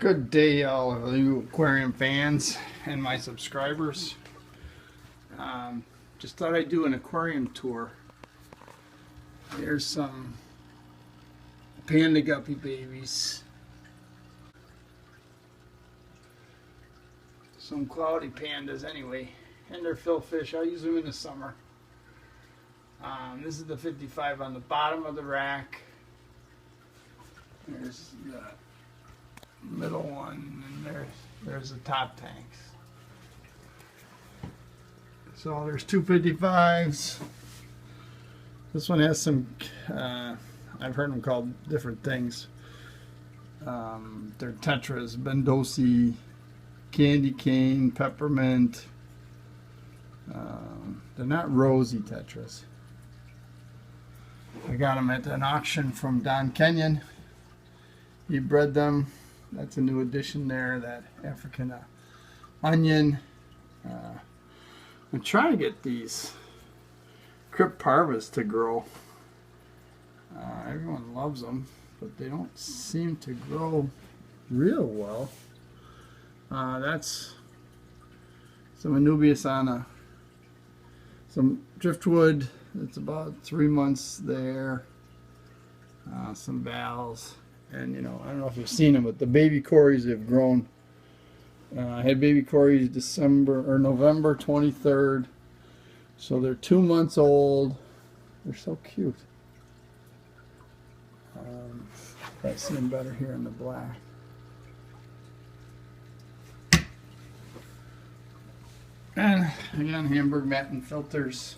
Good day, all of you aquarium fans and my subscribers. Just thought I'd do an aquarium tour. There's some panda guppy babies. Some cloudy pandas anyway. And they're fill fish. I'll use them in the summer. This is the 55 on the bottom of the rack. There's the middle one, and there's the top tanks. So there's two 55s. This one has some, I've heard them called different things. They're Tetras, Bendosi, candy cane, peppermint. They're not rosy Tetras. I got them at an auction from Don Kenyon. He bred them. That's a new addition there, that African onion. I'm trying to get these Crypts to grow. Everyone loves them, but they don't seem to grow real well. That's some Anubis on some driftwood. It's about 3 months there. Some valves. And you know, I don't know if you've seen them, but the baby Corys have grown. I had baby Corys November 23rd. So they're 2 months old. They're so cute. I see them better here in the black. And again, Hamburg Matten filters.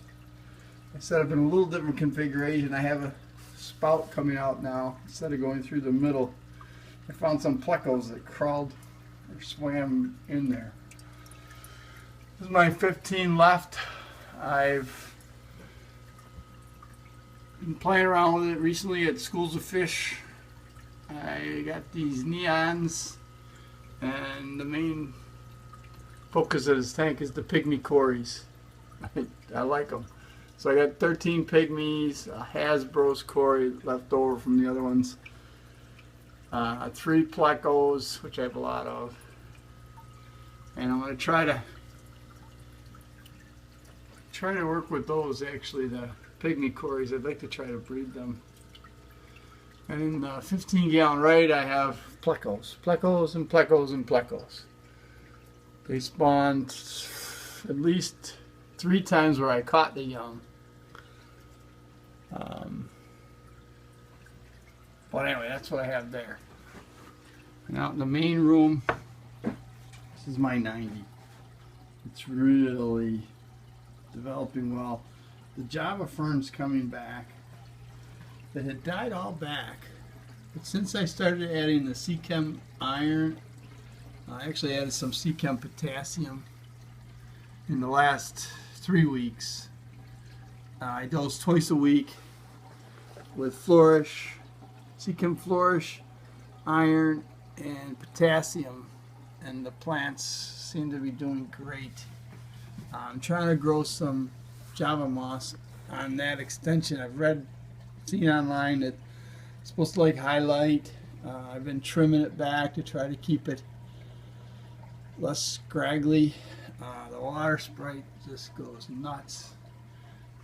I set up in a little different configuration. I have a spout coming out now instead of going through the middle. I found some plecos that crawled or swam in there. This is my 15 left. I've been playing around with it recently at Schools of Fish. I got these neons, and the main focus of this tank is the pygmy Corys. I like them. So I got 13 pygmies, a Hasbro's Cory left over from the other ones, 3 plecos, which I have a lot of, and I'm going to try to work with those. Actually, the pygmy Corys, I'd like to try to breed them. And in the 15-gallon right, I have plecos, and plecos, and plecos. They spawned at least 3 times where I caught the young. But anyway, that's what I have there. And out in the main room, this is my 90. It's really developing well. The Java Fern's coming back. That had died all back. But since I started adding the Sechem iron, I actually added some Sechem potassium in the last 3 weeks. I dose twice a week with Flourish, Sechem Flourish, iron, and potassium, and the plants seem to be doing great. I'm trying to grow some Java moss on that extension. I've seen online that it's supposed to like highlight. I've been trimming it back to try to keep it less scraggly. The water sprite just goes nuts.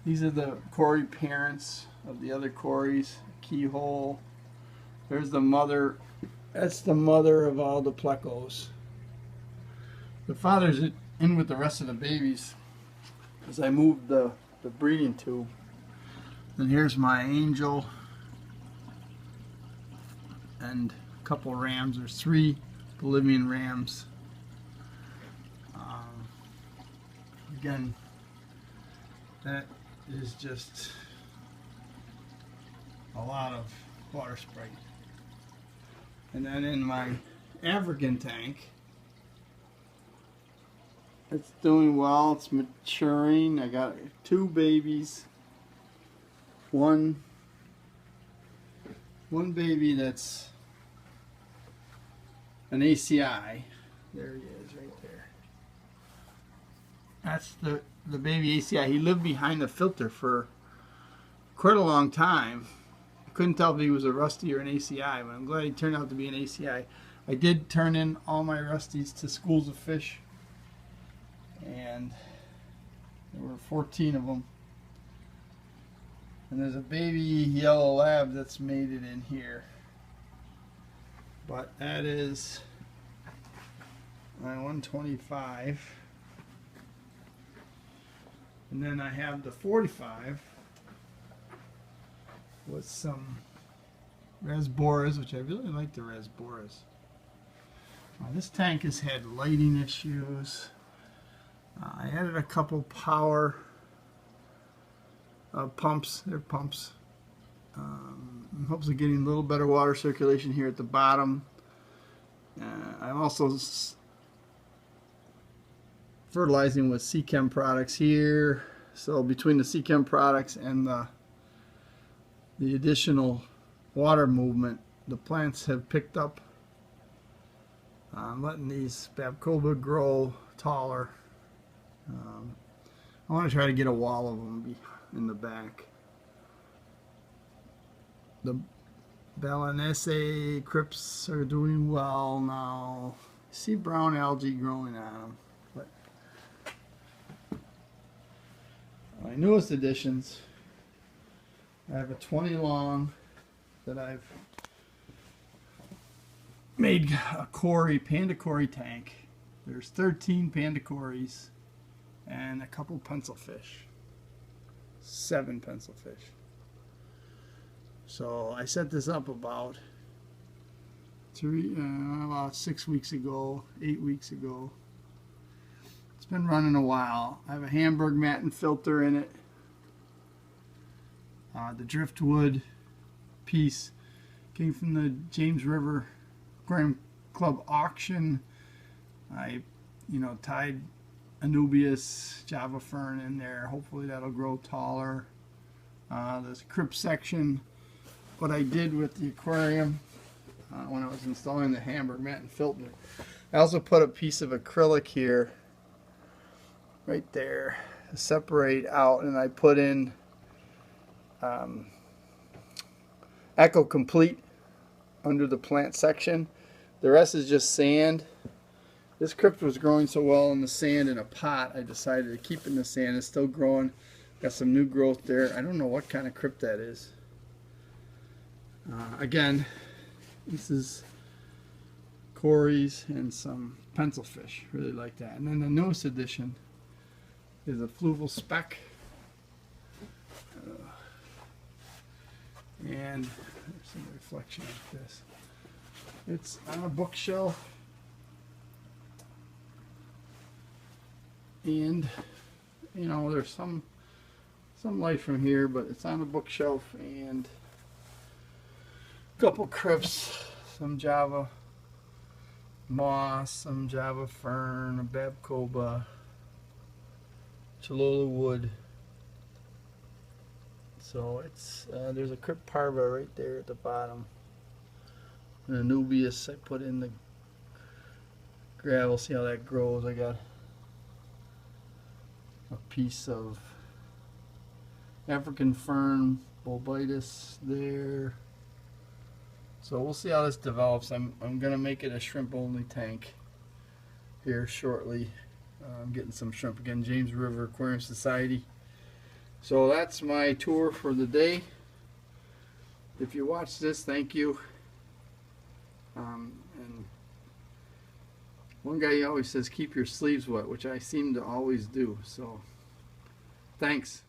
These are the Cory parents of the other Corys. Keyhole. There's the mother. That's the mother of all the plecos. The father's in with the rest of the babies as I moved the breeding tube. And here's my angel and a couple rams. There's 3 Bolivian rams. Again, that is just a lot of water sprite. And then in my African tank, it's doing well. It's maturing. I got 2 babies. One baby that's an ACI. There he is, right there. That's the baby ACI. He lived behind the filter for quite a long time. I couldn't tell if he was a rusty or an ACI, but I'm glad he turned out to be an ACI. I did turn in all my rusties to schools of fish, and there were 14 of them. And there's a baby yellow lab that's mated in here. But that is my 125. And then I have the 45 with some rasboras, which I really like the rasboras. This tank has had lighting issues. I added a couple power pumps. They're pumps. In hopes of getting a little better water circulation here at the bottom. I'm also fertilizing with Chem products here. So between the Chem products and the additional water movement, the plants have picked up. I'm letting these Babcoba grow taller. I want to try to get a wall of them in the back. The Acei Crypts are doing well now. I see brown algae growing on them. But my newest additions, I have a 20 long that I've made a Panda Cory tank. There's 13 Panda Corys and a couple pencilfish. 7 pencilfish. So I set this up about 6 weeks ago, 8 weeks ago. It's been running a while. I have a Hamburg Matten filter in it. The driftwood piece came from the James River Aquarium Club auction. I, tied Anubis, Java Fern in there. Hopefully that'll grow taller. There's a Crypt section. What I did with the aquarium when I was installing the Hamburg Matten filter, I also put a piece of acrylic here, right there, to separate out, and I put in Echo Complete under the plant section. The rest is just sand. This crypt was growing so well in the sand in a pot, I decided to keep it in the sand. It's still growing. Got some new growth there. I don't know what kind of crypt that is. Again, this is Corys and some pencilfish. Really like that. And then the newest addition is a Fluval Spec. And there's some reflection of this. It's on a bookshelf. And, there's some light from here, but it's on a bookshelf, and a couple Crypts, some Java moss, some Java fern, a Babcoba, Cholula wood. So it's there's a Crypt parva right there at the bottom. An Anubis I put in the gravel. See how that grows. I got a piece of African fern bulbitis there. So we'll see how this develops. I'm gonna make it a shrimp only tank here shortly. I'm getting some shrimp again, James River Aquarium Society. So that's my tour for the day. If you watch this, thank you. And one guy always says keep your sleeves wet, which I seem to always do. So thanks.